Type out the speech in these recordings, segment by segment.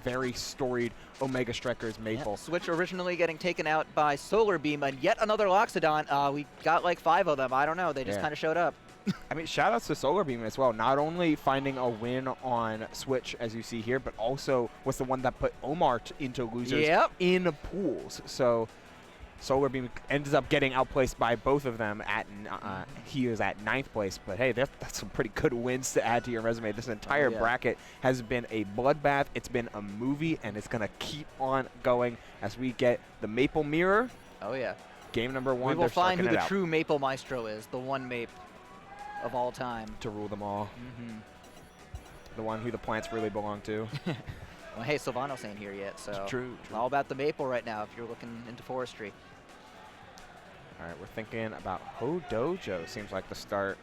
very storied Omega Strikers Maypul. Yep. Switch originally getting taken out by Solar Beam, and yet another Loxodon. We got like 5 of them. I don't know. They just kind of showed up. I mean, shout outs to Solar Beam as well. Not only finding a win on Switch, as you see here, but also was the one that put Omar into losers in pools. So Solar Beam ends up getting outplaced by both of them. He is at 9th place, but hey, that's some pretty good wins to add to your resume. This entire bracket has been a bloodbath. It's been a movie, and it's going to keep on going as we get the Maypul Mirror. Oh, yeah. Game number 1. We will find who the true Maypul Maestro is, the one Mape of all time. To rule them all. The one who the plants really belong to. Well, hey, Silvano's ain't here yet, so it's true. It's all about the Maypul right now if you're looking into forestry. All right, we're thinking about Ho Dojo. Seems like the start.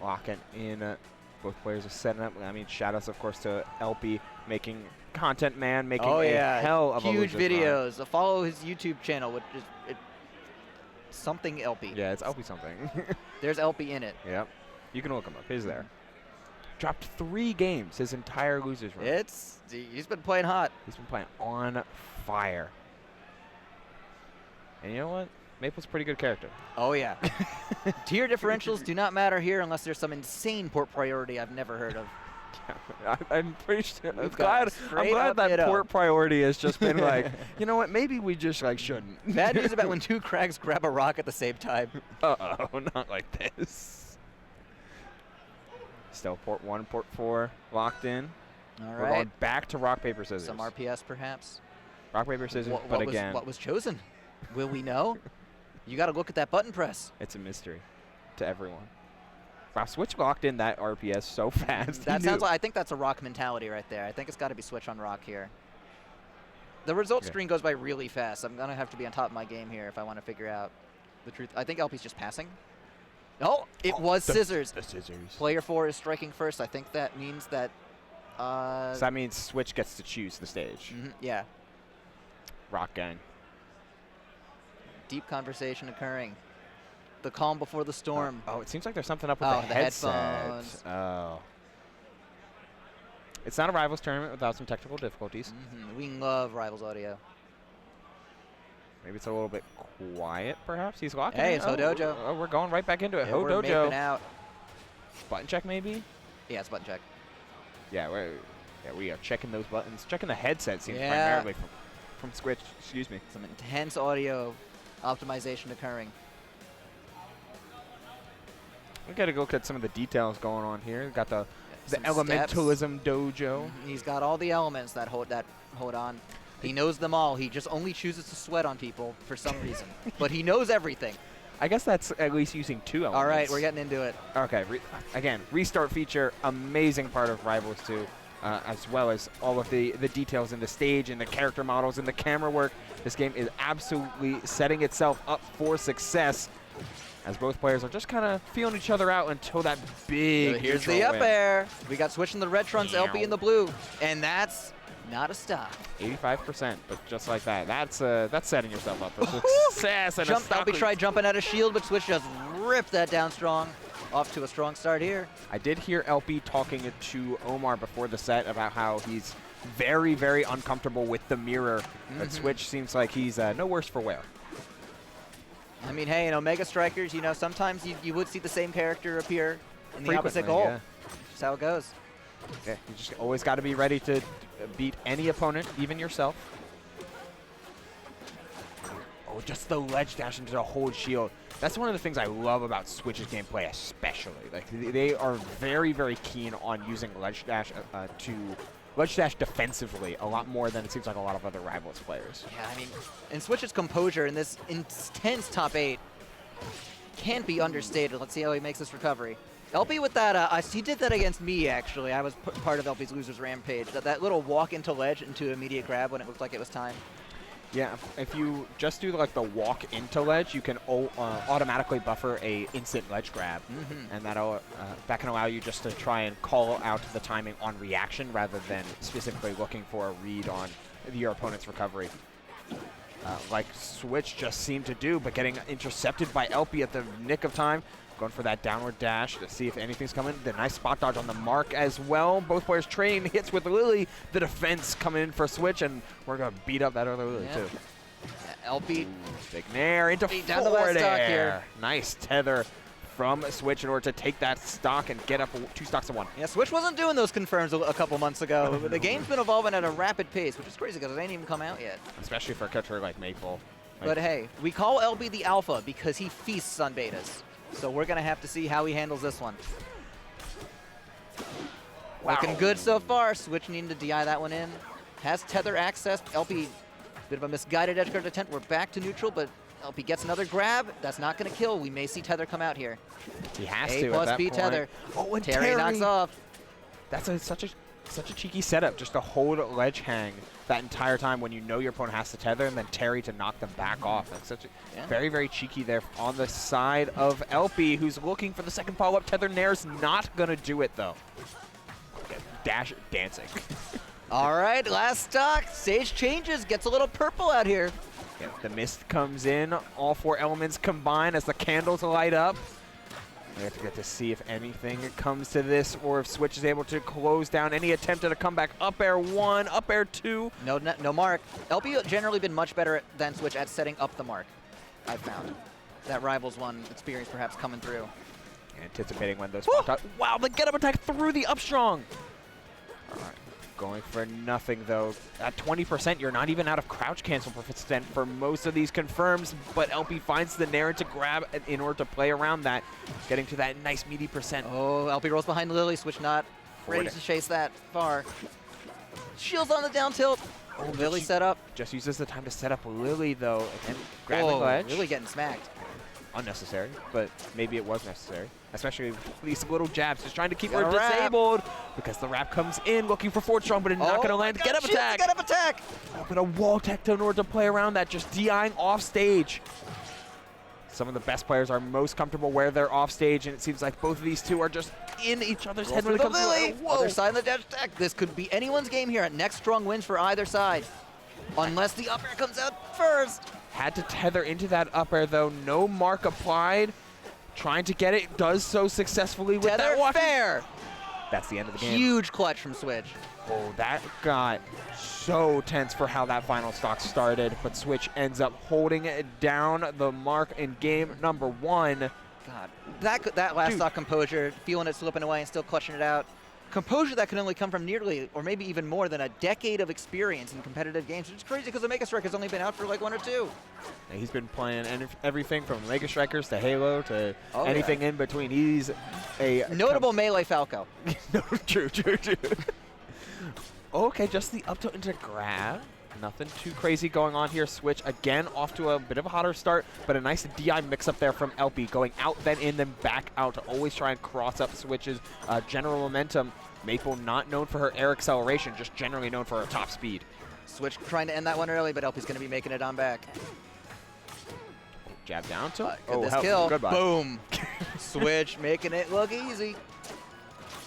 Locking in. Both players are setting up. I mean, shout-outs, of course, to elpe, making content man, making a hell of huge a videos. Follow his YouTube channel, which is something elpe. Yeah, it's elpe something. There's elpe in it. Yep. You can look him up. He's there. Dropped 3 games his entire losers run. He's been playing hot. He's been playing on fire. And you know what? Maypul's a pretty good character. Oh, yeah. Tier differentials do not matter here unless there's some insane port priority I've never heard of. Yeah, I'm pretty sure. I'm glad that port priority has just been like, you know what? Maybe we just shouldn't. Bad news about when 2 Krags grab a rock at the same time. Uh-oh, not like this. Still port 1, port 4 locked in. All We're going back to rock, paper, scissors. Some RPS, perhaps. Rock, paper, scissors, but again. What was chosen? Will we know? You got to look at that button press. It's a mystery to everyone. Wow, Switch locked in that RPS so fast. That sounds like, I think that's a rock mentality right there. I think it's got to be Switch on rock here. The result screen goes by really fast. I'm going to have to be on top of my game here if I want to figure out the truth. I think elpe's just passing. Oh, it was scissors. The scissors. Player 4 is striking first. I think that means that... so that means Switch gets to choose the stage. Yeah. Rock gang. Deep conversation occurring. The calm before the storm. Oh, it seems like there's something up with the headset. Headphones. Oh. It's not a Rivals tournament without some technical difficulties. We love Rivals audio. Maybe it's a little bit quiet, perhaps. He's locking. Hey, it's Ho Dojo. Oh, we're going right back into it. Ho Dojo. Dojo. Out. Button check, maybe? Yeah, it's button check. Yeah, we are checking those buttons. Checking the headset seems primarily from Switch. Excuse me. Some intense audio optimization occurring. We got to look at some of the details going on here. We've got the Elementalism Dojo. He's got all the elements that hold on. He knows them all. He just only chooses to sweat on people for some reason. But he knows everything. I guess that's at least using 2 elements. All right, we're getting into it. Okay, again, restart feature, amazing part of Rivals 2, as well as all of the details in the stage and the character models and the camera work. This game is absolutely setting itself up for success, as both players are just kind of feeling each other out until that big here's the up air. We got switching the red trunks, elpe in the blue, and that's not a stop. 85%, but just like that. That's setting yourself up for success. And elpe tried jumping out of shield, but Switch just ripped that down strong. Off to a strong start here. I did hear elpe talking to Omar before the set about how he's very, very uncomfortable with the mirror. But Switch seems like he's no worse for wear. I mean, hey, in Omega Strikers, you know, sometimes you would see the same character appear in the opposite goal. Yeah. That's how it goes. Yeah, you just always got to be ready to beat any opponent, even yourself. Oh, just the ledge dash into the hold shield. That's one of the things I love about Switch's gameplay, especially. Like, they are very, very keen on using ledge dash defensively a lot more than it seems like a lot of other Rivals players. Yeah, I mean, and Switch's composure in this intense top 8 can't be understated. Let's see how he makes this recovery. elpe with that, he did that against me, actually. I was part of elpe's Loser's Rampage. That little walk into ledge into immediate grab when it looked like it was time. Yeah, if you just do like the walk into ledge, you can automatically buffer a instant ledge grab, and that can allow you just to try and call out the timing on reaction rather than specifically looking for a read on your opponent's recovery. like Switch just seemed to do, but getting intercepted by elpe at the nick of time. Going for that downward dash to see if anything's coming. The nice spot dodge on the mark as well. Both players trading hits with Lily. The defense coming in for Switch, and we're going to beat up that other Lily too. Yeah, elpe. Big nair into down the forward stock air. here. Nice tether from Switch in order to take that stock and get up 2 stocks to 1. Yeah, Switch wasn't doing those confirms a couple months ago. The game's been evolving at a rapid pace, which is crazy because it ain't even come out yet. Especially for a catcher like Maypul. But hey, we call elpe the alpha because he feasts on betas. So we're going to have to see how he handles this one. Wow. Looking good so far. Switch needing to DI that one in. Has tether access. elpe, bit of a misguided edgeguard attempt. We're back to neutral, but elpe gets another grab. That's not going to kill. We may see tether come out here. He has A to plus at that B point. tether. Oh, and Terry knocks off. That's such a cheeky setup, just to hold ledge hang that entire time when you know your opponent has to tether, and then Terry to knock them back off. That's such a very, very cheeky there on the side of elpe, who's looking for the second follow-up. Tether nair's not going to do it, though. Okay, dash dancing. All right, last stock. Stage changes, gets a little purple out here. Yeah, the mist comes in. All 4 elements combine as the candles light up. We have to get to see if anything comes to this, or if Switch is able to close down any attempt at a comeback. Up air 1, up air 2. No mark. elpe generally been much better than Switch at setting up the mark, I've found. That Rivals 1 experience perhaps coming through. Anticipating when those... Wow, the get-up attack through the up strong. All right. Going for nothing, though. At 20%, you're not even out of crouch cancel percent for most of these confirms, but elpe finds the nair to grab in order to play around that, getting to that nice meaty percent. Oh, elpe rolls behind Lily. Switch not ready to chase that far. Shields on the down tilt. Oh, Lily set up. Just uses the time to set up Lily, though. Again, grabbing ledge. Lily getting smacked. Unnecessary, but maybe it was necessary. Especially these little jabs, just trying to keep her disabled because the wrap comes in looking for forward strong, but it's not going to land. Get up attack! Get up attack! Oh, but a wall tech in order to play around that, just DIing off stage. Some of the best players are most comfortable where they're off stage, and it seems like both of these two are just in each other's head when it comes to Lily. Other side of the dash attack. This could be anyone's game here. Next strong wins for either side, unless the up air comes out first. Had to tether into that up air, though. No mark applied. Trying to get it, does so successfully with that walk. Fair. That's the end of the game. Huge clutch from Switch. Oh, that got so tense for how that final stock started, but Switch ends up holding it down the mark in game number 1. God, that last stock composure, feeling it slipping away and still clutching it out. Composure that can only come from nearly, or maybe even more than a decade of experience in competitive games, which is crazy because the Mega Strike has only been out for like 1 or 2. And he's been playing everything from Mega Strikers to Halo to anything in between. He's a notable melee Falco. No, true. Okay, just the up tilt into grab. Nothing too crazy going on here. Switch again off to a bit of a hotter start, but a nice DI mix-up there from elpe, going out, then in, then back out to always try and cross up Switch's general momentum. Maypul not known for her air acceleration, just generally known for her top speed. Switch trying to end that one early, but elpe's going to be making it on back. Jab down to this kill. Goodbye. Boom. Switch making it look easy.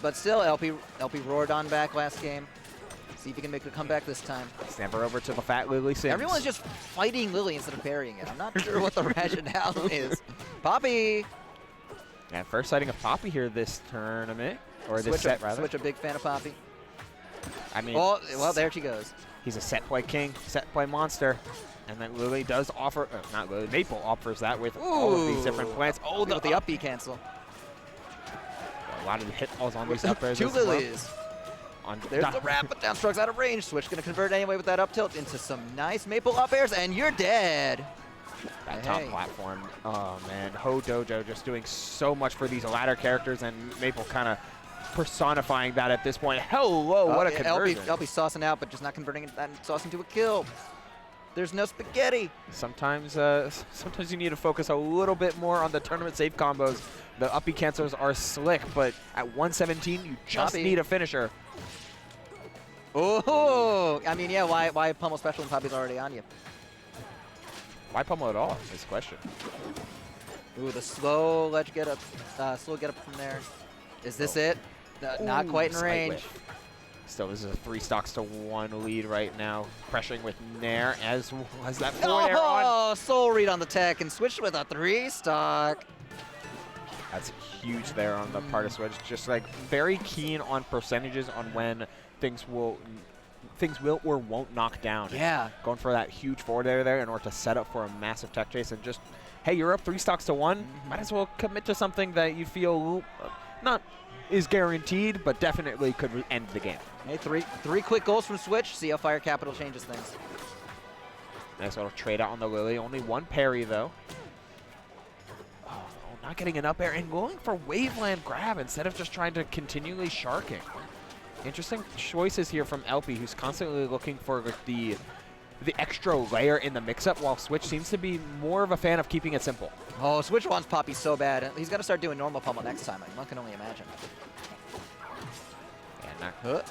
But still, elpe roared on back last game. See if he can make a comeback this time. Snap her over to the fat Lily Sims. Everyone's just fighting Lily instead of burying it. I'm not sure what the rationale is. Poppy! Yeah, first sighting of Poppy here this tournament. Or this set, rather. Switch a big fan of Poppy. I mean... Oh, well, there she goes. He's a set play king, set play monster. And then Lily does offer... not Lily, Maypul offers that with all of these different plants. Oh, with the up B cancel. A lot of hit balls on these up airs. 2 Lilies. There's the wrap, but down strokes out of range. Switch going to convert anyway with that up tilt into some nice Maypul up airs, and you're dead. That top platform, oh man, Ho Dojo just doing so much for these ladder characters, and Maypul kind of personifying that at this point. Hello, what a conversion. elpe saucing out, but just not converting that sauce into a kill. There's no spaghetti. Sometimes you need to focus a little bit more on the tournament safe combos. The up B cancels are slick, but at 117, you just need a finisher. Oh, I mean, yeah, why pummel special when Poppy's already on you? Why pummel at all is the question. Ooh, the slow ledge get up from there. Is this it? Not quite in range. Still, this is a 3 stocks to 1 lead right now. Pressuring with Nair as that forward air on. Oh, soul read on the tech and switched with a 3 stock. That's huge there on the part of Switch. Just like very keen on percentages on when things will or won't knock down. Yeah. Going for that huge forward air there in order to set up for a massive tech chase and just, hey, you're up 3 stocks to 1. Might as well commit to something that you feel not is guaranteed, but definitely could end the game. Hey, three quick goals from Switch. See how Fire Capital changes things. Nice little trade out on the Lily. Only 1 parry, though. Oh, not getting an up air and going for Waveland grab instead of just trying to continually sharking. Interesting choices here from elpe, who's constantly looking for the extra layer in the mix-up, while Switch seems to be more of a fan of keeping it simple. Oh, Switch wants Poppy so bad. He's got to start doing normal pummel next time. I can only imagine. And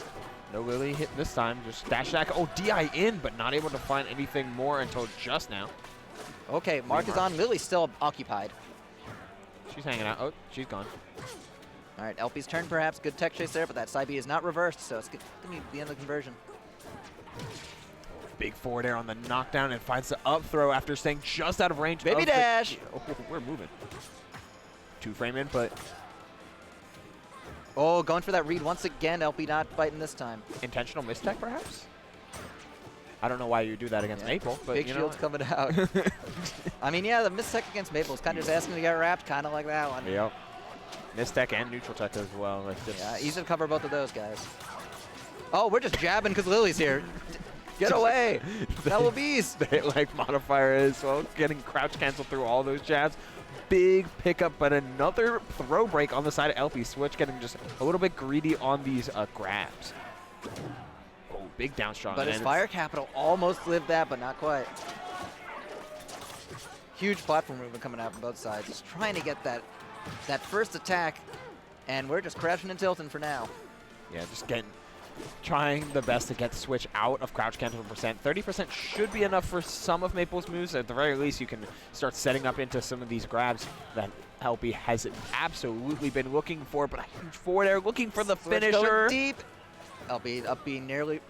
no Lily hit this time. Just dash attack. Oh, DI in, but not able to find anything more until just now. Okay, Mark is on. Lily's still occupied. She's hanging out. Oh, she's gone. All right, elpe's turn perhaps. Good tech chase there, but that side B is not reversed, so it's going to be the end of the conversion. Big forward air on the knockdown and finds the up throw after staying just out of range. Baby dash. Oh, we're moving. 2-frame input. Oh, going for that read once again. elpe not biting this time. Intentional mistech, perhaps? I don't know why you do that against Maypul, but Big you shield's know. coming out. I mean, yeah, the mistech against Maypul is kind of just asking to get wrapped, kind of like that one. Yep. Mistech and neutral tech as well. Like Yeah, easy to cover both of those guys. Oh, we're just jabbing because Lily's here. Get away! That will beast. The hit like modifier as well, getting crouch cancel through all those jabs. Big pickup, but another throw break on the side of elpe. Switch getting just a little bit greedy on these grabs. Oh, big down strong. But his Fire Capital almost lived that, but not quite. Huge platform movement coming out from both sides. Just trying to get that first attack, and we're just crashing and tilting for now. Yeah, just trying the best to get Switch out of crouch cancel percent. 30% should be enough for some of Maypul's moves. At the very least, you can start setting up into some of these grabs that elpe has absolutely been looking for, but a huge forward air looking for the finisher. Going deep. elpe up being narrowly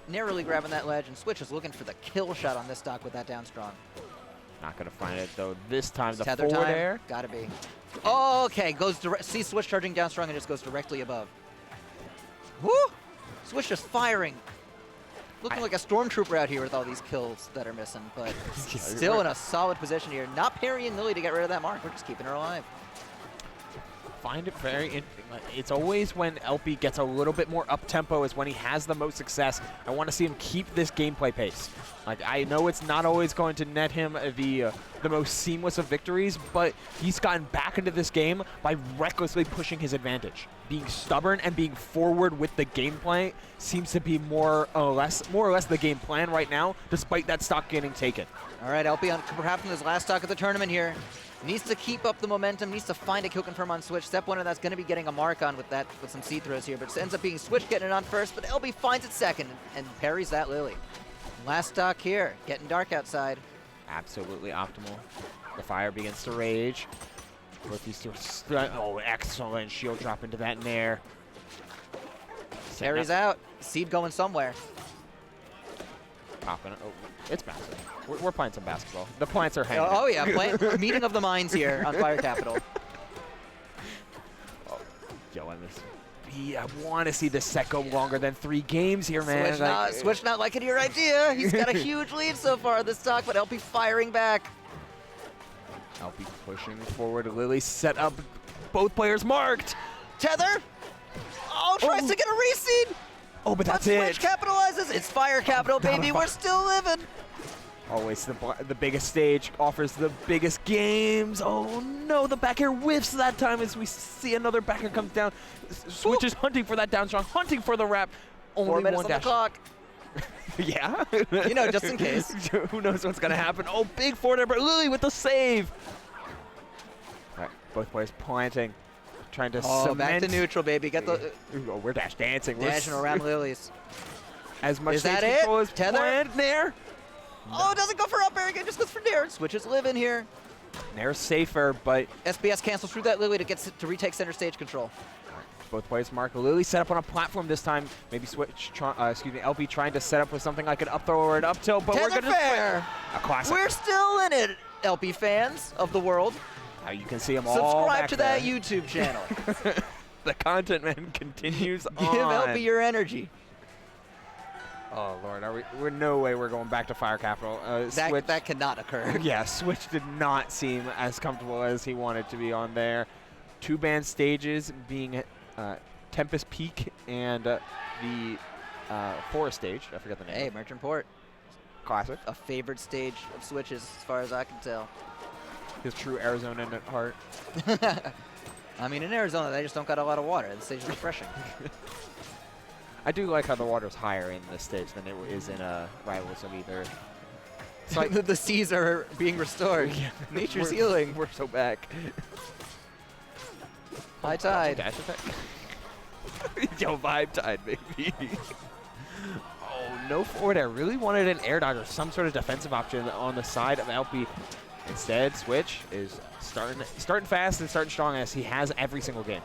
grabbing that ledge, and Switch is looking for the kill shot on this stock with that down strong. Not going to find it, though. This time, the tether forward time. air. Gotta be. Oh, okay. Goes direct. See Switch charging down strong and just goes directly above. Woo! Switch just firing. Looking like a stormtrooper out here with all these kills that are missing, but still in a solid position here. Not parrying Lily to get rid of that mark. We're just keeping her alive. Find it very interesting. It's always when elpe gets a little bit more up-tempo is when he has the most success. I want to see him keep this gameplay pace. Like, I know it's not always going to net him the most seamless of victories, but he's gotten back into this game by recklessly pushing his advantage. Being stubborn and being forward with the gameplay seems to be more or less the game plan right now, despite that stock getting taken. All right, elpe on perhaps in his last stock of the tournament here. Needs to keep up the momentum, needs to find a kill confirm on Switch. Step one of that's going to be getting a mark on with some seed throws here, but it ends up being Switch getting it on first, but elpe finds it second and parries that Lily. Last stock here, getting dark outside. Absolutely optimal. The fire begins to rage. Oh, excellent shield drop into that nair. Parries out, seed going somewhere. Popping it. Oh, it's bouncing. We're playing some basketball. The plants are hanging. Oh yeah, meeting of the minds here on Fire Capital. Oh, yo, I want to see this set go longer than 3 games here, man. Switch not liking your idea. He's got a huge lead so far this stock, but elpe firing back. elpe pushing forward. Lily set up. Both players marked. Tether. Oh, tries to get a reseed. Oh, but that's it. Switch capitalizes. It's Fire Capital, baby. We're still living. Always the biggest stage offers the biggest games. Oh no, the back air whiffs that time as we see another back air comes down. Switch is hunting for that down strong, hunting for the wrap. Only 4 minutes one on dash. the clock. Yeah? You know, just in case. Who knows what's going to happen. Oh, big forward air, but Lily with the save. All right, both players planting, trying to cement. Back to neutral, baby. Get the... Oh, we're dash dancing. Dashing around Lilies. As much Is that stage it? control as Tether? planned there. No. Oh, it doesn't go for up air again, just goes for Nair. Switch is living here. Nair's safer, but... SBS cancels through that Lily to retake center stage control. both players mark. Lily set up on a platform this time. Maybe elpe trying to set up with something like an up throw or an up tilt, but we're going to fair. A classic. We're still in it, elpe fans of the world. Now you can see them all Subscribe to there. that YouTube channel. The content man continues on. Give elpe your energy. Oh, Lord. We're no way we're going back to Fire Capital. That cannot occur. Yeah, Switch did not seem as comfortable as he wanted to be on there. 2 banned stages being Tempest Peak and the Forest stage. I forget the name. Hey, Merchant Port. Classic. A favorite stage of Switch's, as far as I can tell. His true Arizonan at heart. I mean, in Arizona, they just don't got a lot of water. The stage is refreshing. I do like how the water's higher in this stage than it is in Rivals of Ether. It's like the seas are being restored. Yeah. Nature's healing. We're so back. High tide. Dash attack. Yo, vibe tide, baby. Oh, no forward air. Really wanted an air dodge or some sort of defensive option on the side of elpe. Instead, Switch is starting fast and starting strong as he has every single game.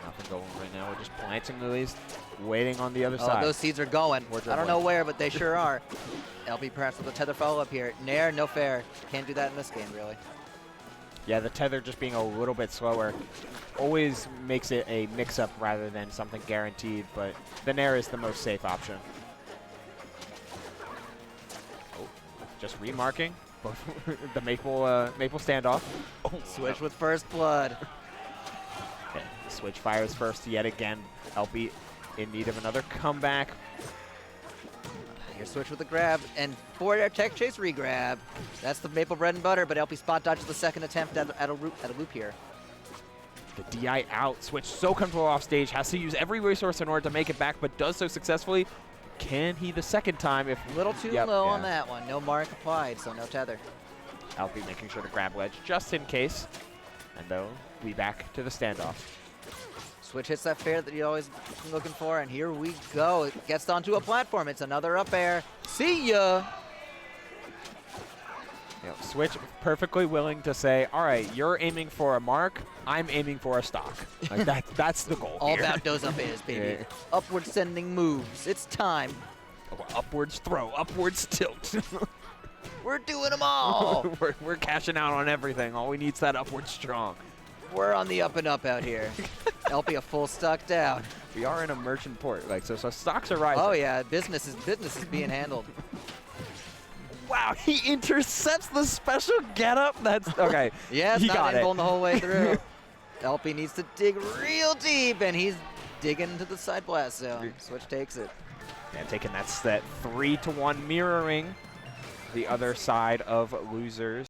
Nothing going right now. We're just planting lilies, waiting on the other side. Oh, those seeds are going. I don't know where, but they sure are. elpe perhaps with a tether follow-up here. Nair, no fair. Can't do that in this game, really. Yeah, the tether just being a little bit slower always makes it a mix-up rather than something guaranteed, but the Nair is the most safe option. Oh, just remarking. The Maple standoff. Oh, Switch with first blood. Okay, Switch fires first yet again. elpe in need of another comeback. Here's Switch with the grab, and forward air tech chase re-grab. That's the Maple bread and butter, but elpe spot dodges the second attempt at a loop here. The DI out. Switch so comfortable off stage. Has to use every resource in order to make it back, but does so successfully. Can he the second time? If a little too low on that one. No mark applied, so no tether. elpe making sure to grab ledge just in case. And though, we back to the standoff. Switch hits that fair that you're always been looking for, and here we go. It gets onto a platform. It's another up air. See ya! Switch perfectly willing to say, all right, you're aiming for a mark, I'm aiming for a stock. Like that's the goal. All here. about those up airs, baby. Yeah. Upward sending moves. It's time. Upwards throw, upwards tilt. We're doing them all. we're cashing out on everything. All we need is that upward strong. We're on the up and up out here. elpe a full stock down. We are in a merchant port, so stocks are rising. Oh yeah, business is being handled. Wow, he intercepts the special getup. That's okay. Yeah, it's not invuln the whole way through. elpe needs to dig real deep, and he's digging into the side blast zone. Switch takes it. And taking that 3-to-1 mirroring the other side of losers.